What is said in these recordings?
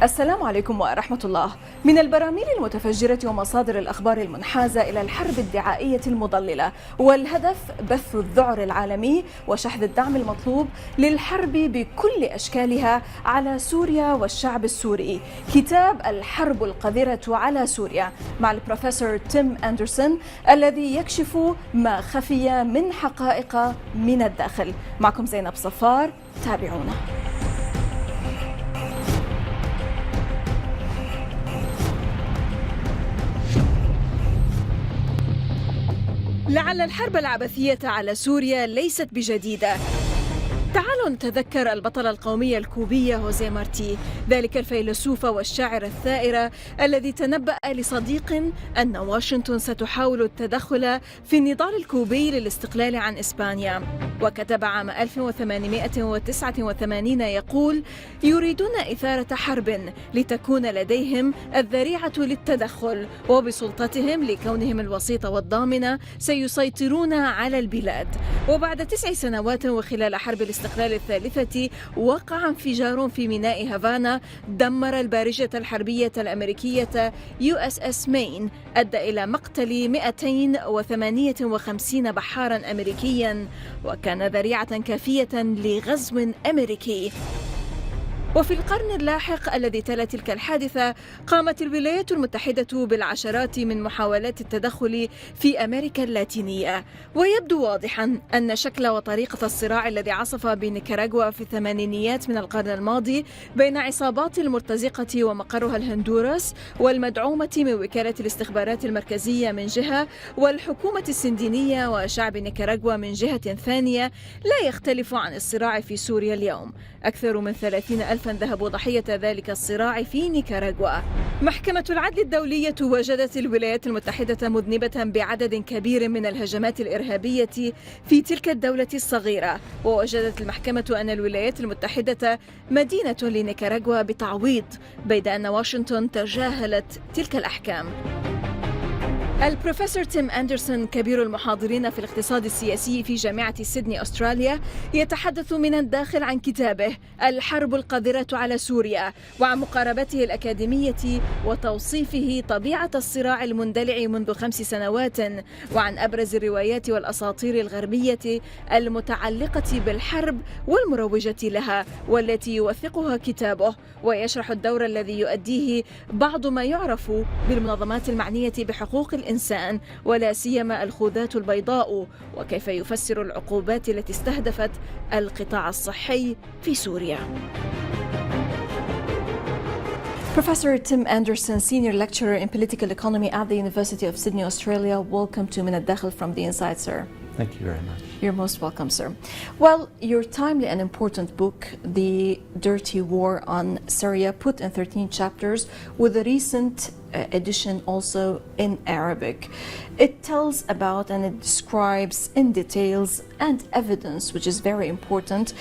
السلام عليكم ورحمة الله. من البراميل المتفجرة ومصادر الأخبار المنحازة إلى الحرب الدعائية المضللة، والهدف بث الذعر العالمي وشحذ الدعم المطلوب للحرب بكل أشكالها على سوريا والشعب السوري. كتاب الحرب القذرة على سوريا مع البروفيسور اندرسون الذي يكشف ما خفي من حقائق من الداخل. معكم زينب الصفار، تابعونا. لعل الحرب العبثية على سوريا ليست بجديدة. تعالوا نتذكر البطل القومي الكوبي هوزيه مارتي، ذلك الفيلسوف والشاعر الثائر الذي تنبأ لصديق أن واشنطن ستحاول التدخل في النضال الكوبي للاستقلال عن إسبانيا، وكتب عام 1889 يقول: يريدون إثارة حرب لتكون لديهم الذريعة للتدخل، وبسلطتهم لكونهم الوسيط والضامن سيسيطرون على البلاد. وبعد 9 سنوات وخلال حرب الاستقلال الثالثة وقع انفجار في ميناء هافانا دمر البارجة الحربية الأمريكية USS مين، أدى إلى مقتل 258 بحارا أمريكيا، وكان ذريعة كافية لغزو أمريكي. وفي القرن اللاحق الذي تلا تلك الحادثة قامت الولايات المتحدة بالعشرات من محاولات التدخل في أمريكا اللاتينية، ويبدو واضحا أن شكل وطريقة الصراع الذي عصف بنيكاراغوا في الثمانينيات من القرن الماضي بين عصابات المرتزقة ومقرها الهندوراس والمدعومة من وكالة الاستخبارات المركزية من جهة، والحكومة السندينية وشعب نيكاراغوا من جهة ثانية، لا يختلف عن الصراع في سوريا اليوم. أكثر من 30,000 ذهبوا ضحية ذلك الصراع في نيكاراغوا. محكمة العدل الدولية وجدت الولايات المتحدة مذنبة بعدد كبير من الهجمات الإرهابية في تلك الدولة الصغيرة، ووجدت المحكمة أن الولايات المتحدة مدينة لنيكاراغوا بتعويض، بيد أن واشنطن تجاهلت تلك الأحكام. البروفيسور اندرسون كبير المحاضرين في الاقتصاد السياسي في جامعة سيدني-استراليا يتحدث من الداخل عن كتابه الحرب القذرة على سوريا، وعن مقاربته الأكاديمية وتوصيفه طبيعة الصراع المندلع منذ 5 سنوات، وعن أبرز الروايات والأساطير الغربية المتعلقة بالحرب والمروجة لها، والتي يوثقها كتابه، ويشرح الدور الذي يؤديه بعض ما يعرف بالمنظمات المعنية بحقوق الإنسان، ولا سيما الخوذات البيضاء، وكيف يفسر العقوبات التي استهدفت القطاع الصحي في سوريا. Professor Anderson, Senior Lecturer in Political Economy at the University of Sydney, Australia. Welcome to من الداخل from the inside, sir. Thank you very much. You're most welcome, sir. Well, your timely and important book, The Dirty War on Syria, put in 13 chapters with a recent edition also in Arabic. It tells about and it describes in details and evidence, which is very important,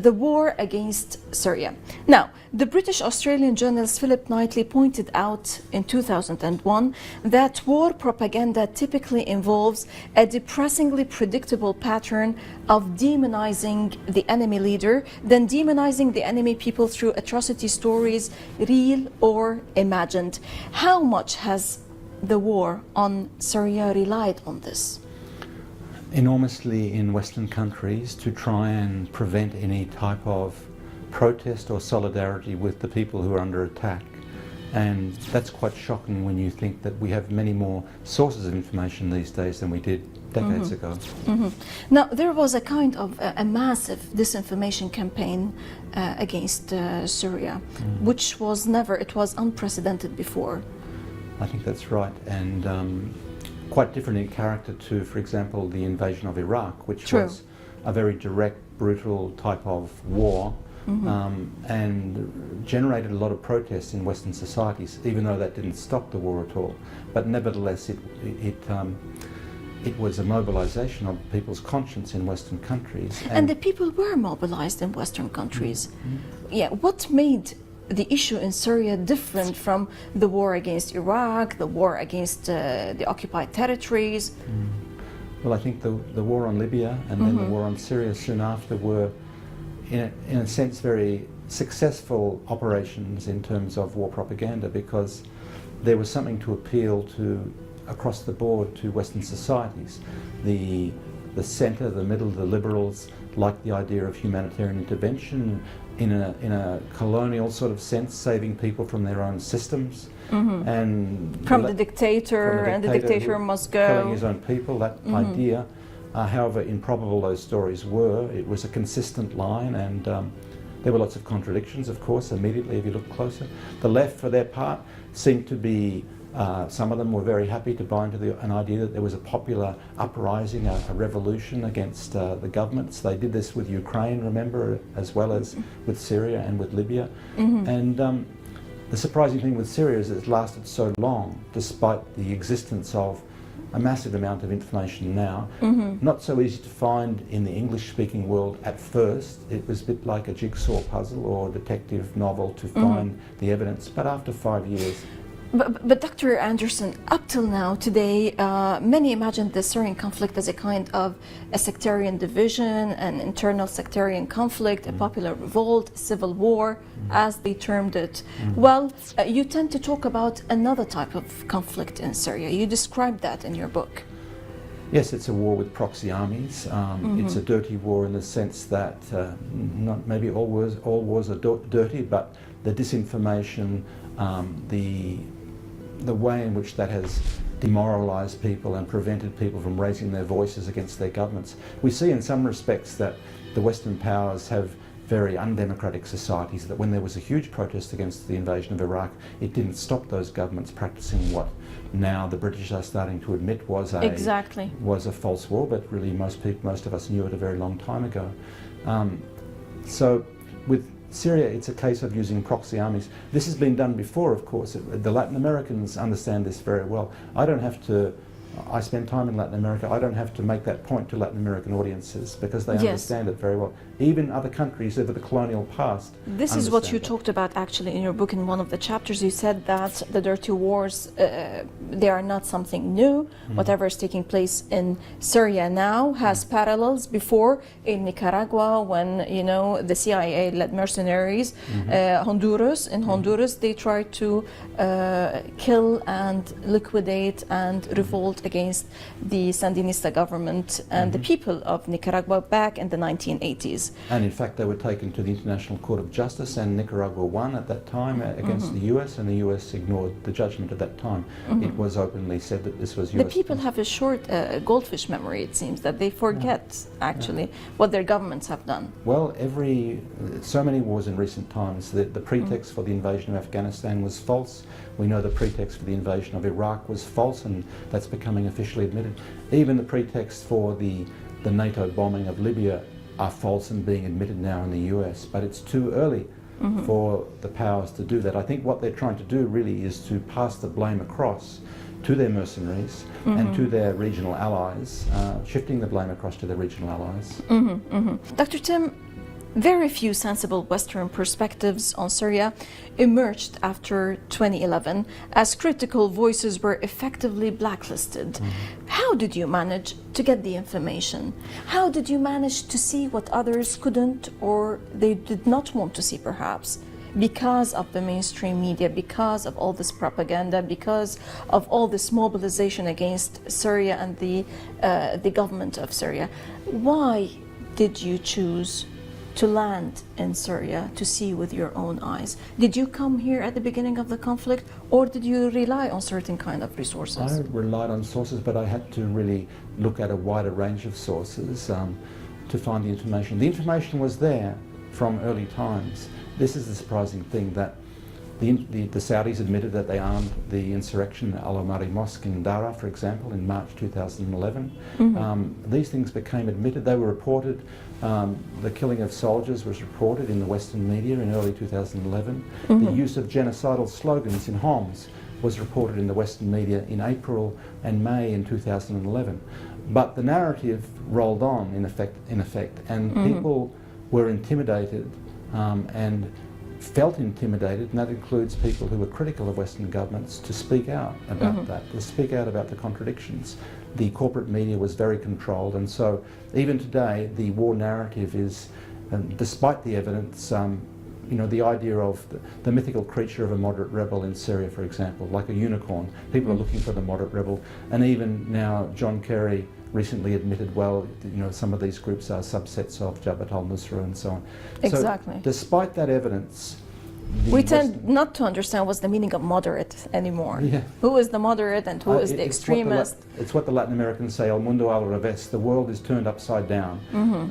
the war against Syria. Now, the British-Australian journalist Philip Knightley pointed out in 2001 that war propaganda typically involves a depressingly predictable pattern of demonizing the enemy leader, then demonizing the enemy people through atrocity stories, real or imagined. How much has the war on Syria relied on this? Enormously in Western countries to try and prevent any type of protest or solidarity with the people who are under attack. And that's quite shocking when you think that we have many more sources of information these days than we did decades ago. Now, there was a kind of a massive disinformation campaign against Syria, which was it was unprecedented before. I think that's right, and quite different in character to, for example, the invasion of Iraq, which was a very direct, brutal type of war, and generated a lot of protests in Western societies, even though that didn't stop the war at all. But nevertheless, it was a mobilization of people's conscience in Western countries. And the people were mobilized in Western countries. Yeah, what made the issue in Syria different from the war against Iraq, the war against the occupied territories? Well, I think the war on Libya and then the war on Syria soon after were in a sense very successful operations in terms of war propaganda, because there was something to appeal to across the board to Western societies. The centre, the middle, the liberals liked the idea of humanitarian intervention in a colonial sort of sense, saving people from their own systems. And from the dictator, and the dictator must go. Killing his own people, that idea. However improbable those stories were, it was a consistent line, and there were lots of contradictions, of course, immediately if you look closer. The left, for their part, seemed to be, some of them were very happy to buy into an idea that there was a popular uprising, a revolution against the governments. They did this with Ukraine, remember, as well as with Syria and with Libya. And the surprising thing with Syria is that it lasted so long, despite the existence of a massive amount of information now. Not so easy to find in the English-speaking world at first. It was a bit like a jigsaw puzzle or a detective novel to find the evidence, but after 5 years. But Dr. Anderson, up till now, today, many imagine the Syrian conflict as a kind of a sectarian division, an internal sectarian conflict, a popular revolt, a civil war, as they termed it. Well, you tend to talk about another type of conflict in Syria. You described that in your book. Yes, it's a war with proxy armies. It's a dirty war in the sense that not maybe all wars are dirty, but the disinformation, the way in which that has demoralised people and prevented people from raising their voices against their governments. We see in some respects that the Western powers have very undemocratic societies, that when there was a huge protest against the invasion of Iraq, it didn't stop those governments practising what now the British are starting to admit was a false war, but really most of us knew it a very long time ago. So with Syria, it's a case of using proxy armies. This has been done before, of course. The Latin Americans understand this very well. I spend time in Latin America. I don't have to make that point to Latin American audiences because they understand it very well. Even other countries over the colonial past. This is what you talked about actually in your book. In one of the chapters, you said that the dirty wars, they are not something new. Whatever is taking place in Syria now has parallels before in Nicaragua, when the CIA-led mercenaries, Honduras, they tried to kill and liquidate and revolt against the Sandinista government and the people of Nicaragua back in the 1980s. And in fact, they were taken to the International Court of Justice, and Nicaragua won at that time against the US, and the US ignored the judgment at that time. It was openly said that this was US. The people have a short goldfish memory, it seems, that they forget actually what their governments have done. Well, so many wars in recent times, the pretext for the invasion of Afghanistan was false. We know the pretext for the invasion of Iraq was false, and that's becoming officially admitted. Even the pretext for the NATO bombing of Libya are false and being admitted now in the US, but it's too early for the powers to do that. I think what they're trying to do really is to pass the blame across to their mercenaries and to their regional allies, shifting the blame across to their regional allies. Dr. Tim, very few sensible Western perspectives on Syria emerged after 2011 as critical voices were effectively blacklisted. How did you manage to get the information? How did you manage to see what others couldn't or they did not want to see perhaps? Because of the mainstream media, because of all this propaganda, because of all this mobilization against Syria and the government of Syria. Why did you choose to land in Syria to see with your own eyes? Did you come here at the beginning of the conflict, or did you rely on certain kind of resources? I relied on sources, but I had to really look at a wider range of sources to find the information. The information was there from early times. This is the surprising thing, that the Saudis admitted that they armed the insurrection at Al-Omari Mosque in Dara, for example, in March 2011. These things became admitted. They were reported. The killing of soldiers was reported in the Western media in early 2011. The use of genocidal slogans in Homs was reported in the Western media in April and May in 2011. But the narrative rolled on in effect, and people were intimidated and felt intimidated, and that includes people who were critical of Western governments, to speak out about that, to speak out about the contradictions. The corporate media was very controlled, and so even today the war narrative is, despite the evidence, the idea of the mythical creature of a moderate rebel in Syria, for example, like a unicorn. People are looking for the moderate rebel, and even now John Kerry recently admitted, well, some of these groups are subsets of Jabhat al-Nusra and so on. Exactly. So, despite that evidence, we tend not to understand what's the meaning of moderate anymore. Yeah. Who is the moderate and who is the extremist? It's what the Latin Americans say, el mundo al revés, the world is turned upside down.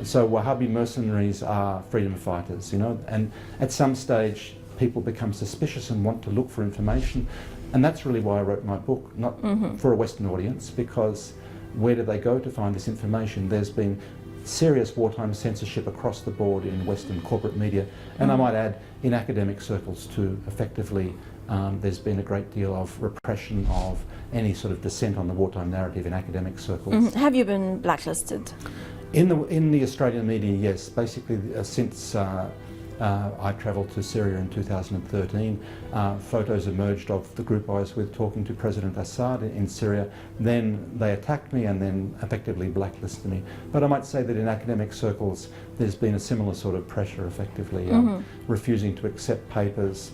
So Wahhabi mercenaries are freedom fighters, and at some stage people become suspicious and want to look for information, and that's really why I wrote my book, not for a Western audience, because where do they go to find this information? There's been serious wartime censorship across the board in Western corporate media, and I might add in academic circles too. Effectively, there's been a great deal of repression of any sort of dissent on the wartime narrative in academic circles. Have you been blacklisted? In the Australian media, yes. Basically, since I travelled to Syria in 2013. Photos emerged of the group I was with talking to President Assad in Syria. Then they attacked me and then effectively blacklisted me. But I might say that in academic circles there's been a similar sort of pressure, effectively, refusing to accept papers,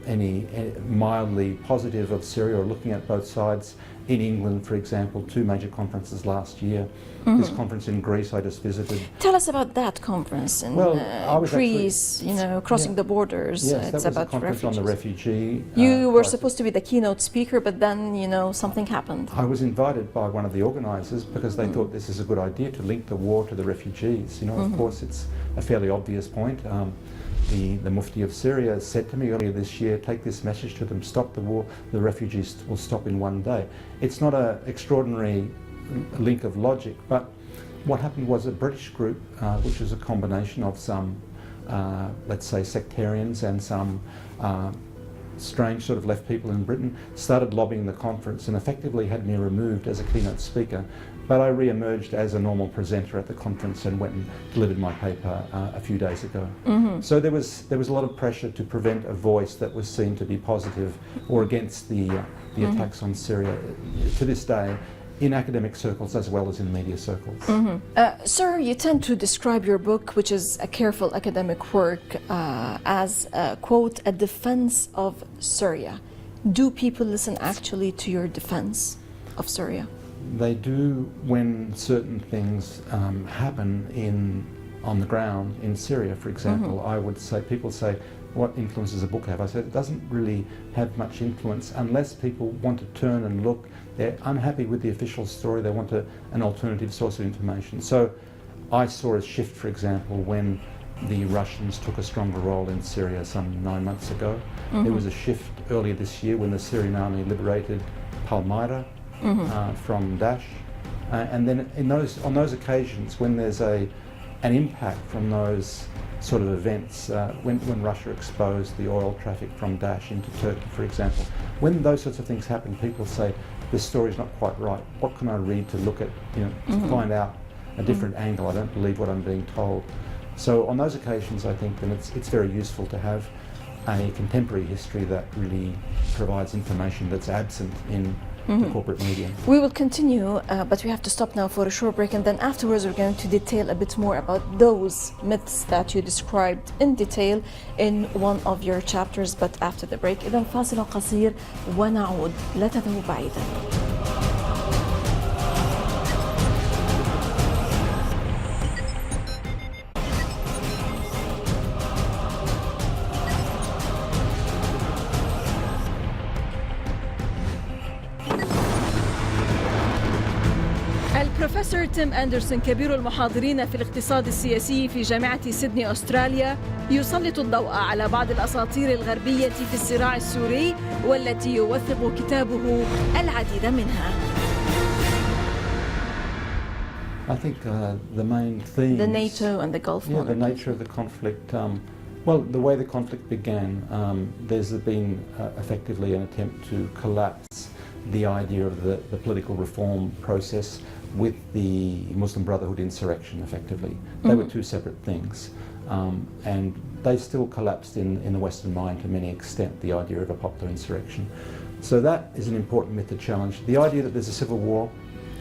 any mildly positive of Syria or looking at both sides. In England, for example, 2 major conferences last year. This conference in Greece I just visited. Tell us about that conference in Greece, crossing the borders. Yes, it's that was about a conference on the refugee. You were supposed to be the keynote speaker, but then, something happened. I was invited by one of the organisers because they thought this is a good idea to link the war to the refugees. Of course, it's a fairly obvious point. The Mufti of Syria said to me earlier this year, take this message to them, stop the war, the refugees will stop in one day. It's not an extraordinary link of logic, but what happened was a British group, which was a combination of some, let's say, sectarians and some strange sort of left people in Britain, started lobbying the conference and effectively had me removed as a keynote speaker. But I re-emerged as a normal presenter at the conference and went and delivered my paper a few days ago. So there was a lot of pressure to prevent a voice that was seen to be positive or against the attacks on Syria. To this day, in academic circles as well as in media circles. Sir, you tend to describe your book, which is a careful academic work, as, quote, a defense of Syria. Do people listen actually to your defense of Syria? They do when certain things happen on the ground in Syria, for example. I would say, people say, what influence does a book have? I said, it doesn't really have much influence unless people want to turn and look. They're unhappy with the official story. They want an alternative source of information. So I saw a shift, for example, when the Russians took a stronger role in Syria some 9 months ago. There was a shift earlier this year when the Syrian army liberated Palmyra from Daesh. And then on those occasions when there's an impact from those sort of events, when Russia exposed the oil traffic from Daesh into Turkey, for example, when those sorts of things happen, people say, this story's not quite right. What can I read to look at, to find out a different angle? I don't believe what I'm being told. So on those occasions, I think then it's very useful to have a contemporary history that really provides information that's absent in the corporate media. We will continue, but we have to stop now for a short break, and then afterwards we're going to detail a bit more about those myths that you described in detail in one of your chapters, but after the break. إذن فاصل قصير ونعود، لا تذهبوا بعيدا. البروفيسور تيم اندرسون كبير المحاضرين في الاقتصاد السياسي في جامعة سيدني-استراليا يسلط الضوء على بعض الأساطير الغربية في الصراع السوري والتي يوثق كتابه العديد منها. I think the main theme... The NATO and the Gulf War. The nature of the conflict. Well, the way the conflict began, there's been effectively an attempt to collapse the idea of the political reform process with the Muslim Brotherhood insurrection, effectively. They were two separate things. And they still collapsed in the Western mind to many extent, the idea of a popular insurrection. So that is an important myth to challenge. The idea that there's a civil war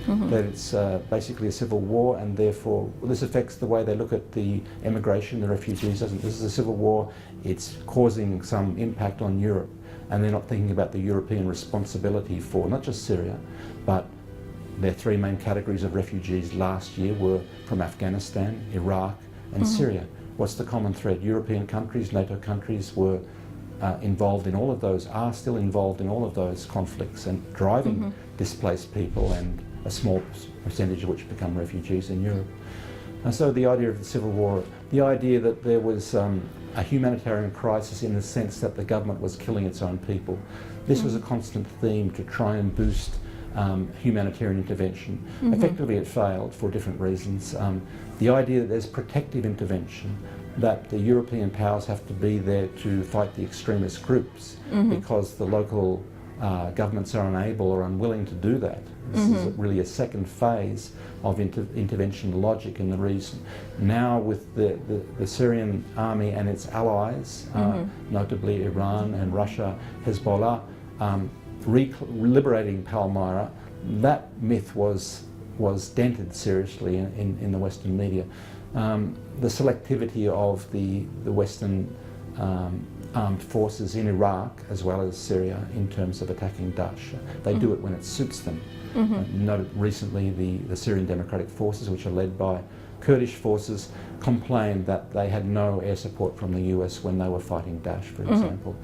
that it's basically a civil war, and therefore this affects the way they look at the emigration, the refugees. This is a civil war, it's causing some impact on Europe, and they're not thinking about the European responsibility for not just Syria, but their three main categories of refugees last year were from Afghanistan, Iraq and Syria. What's the common thread? European countries, NATO countries were involved in all of those, are still involved in all of those conflicts and driving displaced people, and a small percentage of which become refugees in Europe. And so the idea of the civil war, the idea that there was a humanitarian crisis in the sense that the government was killing its own people, this was a constant theme to try and boost humanitarian intervention. Effectively it failed for different reasons. The idea that there's protective intervention, that the European powers have to be there to fight the extremist groups because the local governments are unable or unwilling to do that. This is really a second phase of intervention logic in the region. Now with the Syrian army and its allies, notably Iran and Russia, Hezbollah, liberating Palmyra, that myth was dented seriously in the Western media. The selectivity of the Western armed forces in Iraq as well as Syria in terms of attacking Daesh. They do it when it suits them. Noted recently the Syrian Democratic Forces, which are led by Kurdish forces, complained that they had no air support from the US when they were fighting Daesh, for example.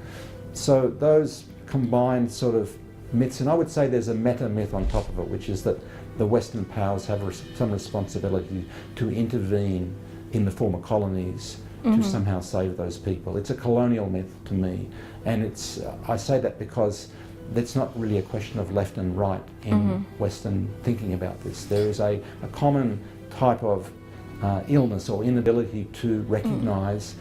So those combined sort of myths, and I would say there's a meta-myth on top of it, which is that the Western powers have some responsibility to intervene in the former colonies to somehow save those people. It's a colonial myth to me, and it's I say that because it's not really a question of left and right in Western thinking about this. There is a common type of illness or inability to recognise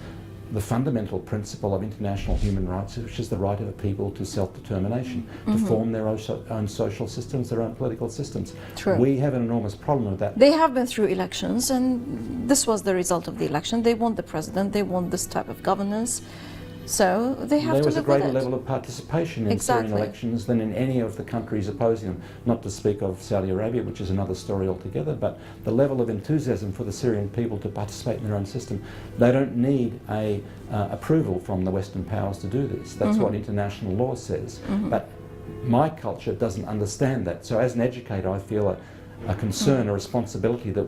the fundamental principle of international human rights, which is the right of a people to self-determination, to form their own social systems, their own political systems. True. We have an enormous problem with that. They have been through elections, and this was the result of the election. They want the president, they want this type of governance. So they have to live with it. There was a greater level of participation in Syrian elections than in any of the countries opposing them, not to speak of Saudi Arabia, which is another story altogether, but the level of enthusiasm for the Syrian people to participate in their own system. They don't need a approval from the Western powers to do this. That's what international law says. But my culture doesn't understand that. So as an educator, I feel a concern, a responsibility that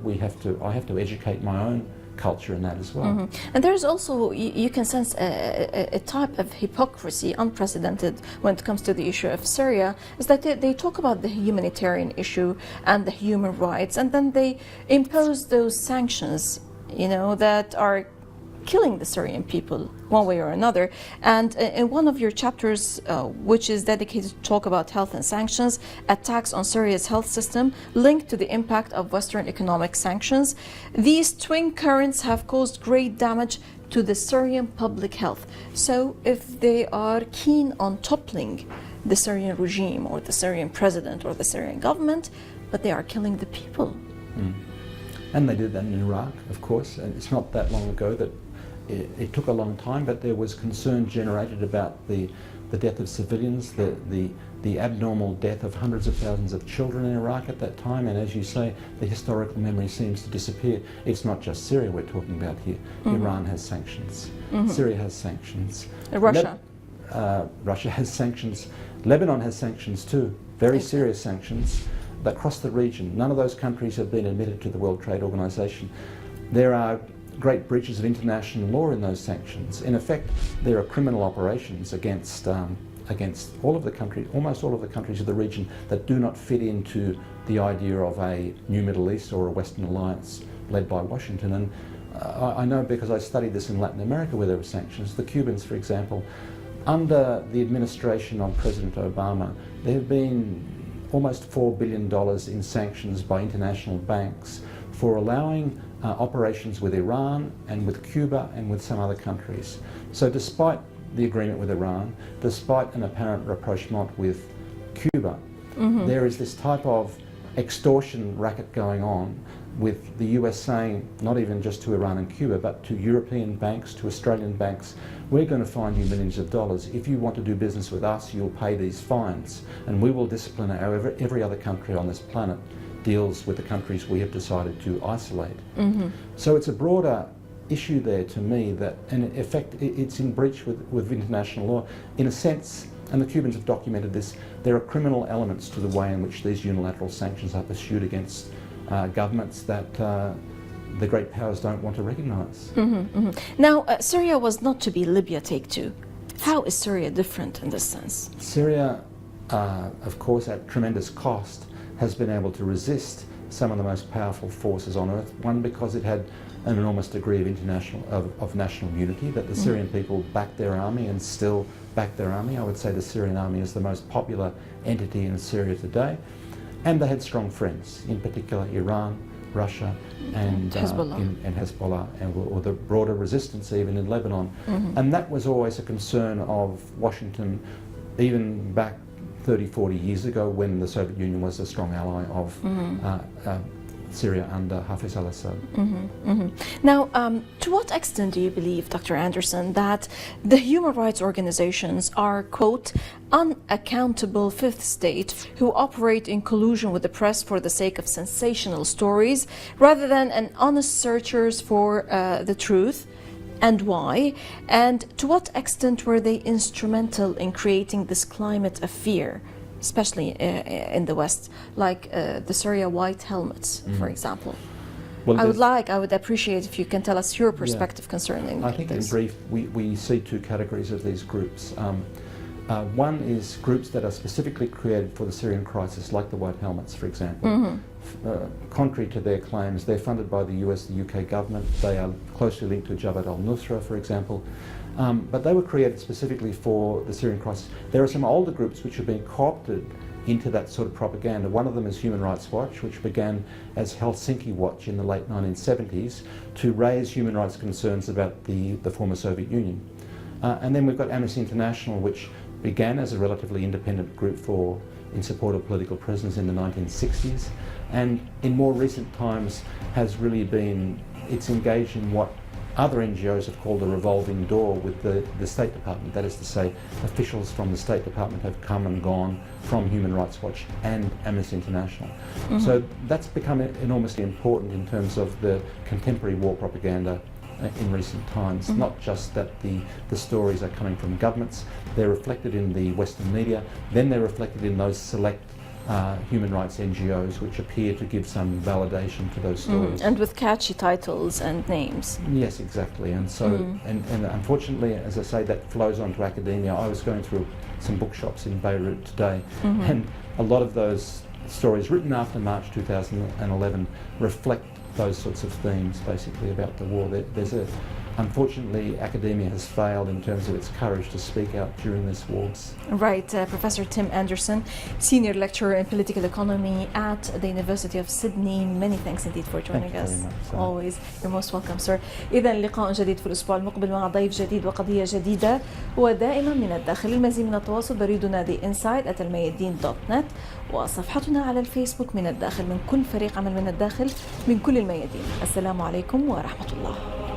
I have to educate my own culture in that as well. And there's also, you can sense a type of hypocrisy, unprecedented when it comes to the issue of Syria, is that they talk about the humanitarian issue and the human rights, and then they impose those sanctions, that are killing the Syrian people one way or another. And in one of your chapters, which is dedicated to talk about health and sanctions, attacks on Syria's health system linked to the impact of Western economic sanctions, these twin currents have caused great damage to the Syrian public health. So if they are keen on toppling the Syrian regime or the Syrian president or the Syrian government, but they are killing the people. And they did that in Iraq, of course. And it's not that long ago that it took a long time, but there was concern generated about the death of civilians, the abnormal death of hundreds of thousands of children in Iraq at that time. And as you say, the historical memory seems to disappear. It's not just Syria we're talking about here. Iran has sanctions. Syria has sanctions. Russia. Russia has sanctions. Lebanon has sanctions too, very serious sanctions that cross the region. None of those countries have been admitted to the World Trade Organization. There are great breaches of international law in those sanctions. In effect, there are criminal operations against all of the countries, almost all of the countries of the region that do not fit into the idea of a new Middle East or a Western alliance led by Washington. And I know because I studied this in Latin America where there were sanctions. The Cubans, for example, under the administration of President Obama, there have been almost $4 billion in sanctions by international banks for allowing operations with Iran and with Cuba and with some other countries. So despite the agreement with Iran, despite an apparent rapprochement with Cuba, there is this type of extortion racket going on with the US saying, not even just to Iran and Cuba, but to European banks, to Australian banks, we're going to fine you millions of dollars. If you want to do business with us, you'll pay these fines, and we will discipline every other country on this planet deals with the countries we have decided to isolate. So it's a broader issue there to me that, in effect, it's in breach with international law. In a sense, and the Cubans have documented this, there are criminal elements to the way in which these unilateral sanctions are pursued against governments that the great powers don't want to recognise. Now, Syria was not to be Libya take two. How is Syria different in this sense? Syria, of course, at tremendous cost, has been able to resist some of the most powerful forces on earth. One, because it had an enormous degree of national unity, that the Syrian people backed their army and still back their army. I would say the Syrian army is the most popular entity in Syria today. And they had strong friends, in particular Iran, Russia, and Hezbollah, or the broader resistance even in Lebanon. And that was always a concern of Washington, even back 30, 40 years ago, when the Soviet Union was a strong ally of Syria under Hafez al-Assad. Now, to what extent do you believe, Dr. Anderson, that the human rights organizations are, quote, unaccountable fifth state who operate in collusion with the press for the sake of sensational stories rather than an honest searchers for the truth? And why? And to what extent were they instrumental in creating this climate of fear, especially in the West, like the Syria white helmets, for example? Well, I would appreciate if you can tell us your perspective concerning I think this. In brief, we see two categories of these groups. One is groups that are specifically created for the Syrian crisis, like the White Helmets, for example. Contrary to their claims, they're funded by the US, the UK government. They are closely linked to Jabhat al-Nusra, for example. But they were created specifically for the Syrian crisis. There are some older groups which have been co-opted into that sort of propaganda. One of them is Human Rights Watch, which began as Helsinki Watch in the late 1970s to raise human rights concerns about the former Soviet Union. And then we've got Amnesty International, which began as a relatively independent group in support of political prisoners in the 1960s, and in more recent times it's engaged in what other NGOs have called a revolving door with the State Department. That is to say, officials from the State Department have come and gone from Human Rights Watch and Amnesty International. So that's become enormously important in terms of the contemporary war propaganda in recent times. Not just that the stories are coming from governments, they're reflected in the Western media, then they're reflected in those select human rights NGOs which appear to give some validation to those stories. And with catchy titles and names. Yes, exactly. And so, and unfortunately, as I say, that flows onto academia. I was going through some bookshops in Beirut today, and a lot of those stories written after March 2011 reflect those sorts of themes, basically, about the war. Unfortunately, academia has failed in terms of its courage to speak out during this war. Right. Professor Tim Anderson, Senior Lecturer in Political Economy at the University of Sydney. Many thanks indeed for joining us. Always. You're most welcome, sir. إذا لقاء جديد في الأسبوع المقبل مع ضيف جديد وقضية جديدة، ودائما من الداخل. المزيد من التواصل بريدنا theinside@الميادين.net، وصفحتنا على الفيسبوك من الداخل، من كل فريق عمل من الداخل من كل الميادين. السلام عليكم ورحمة الله.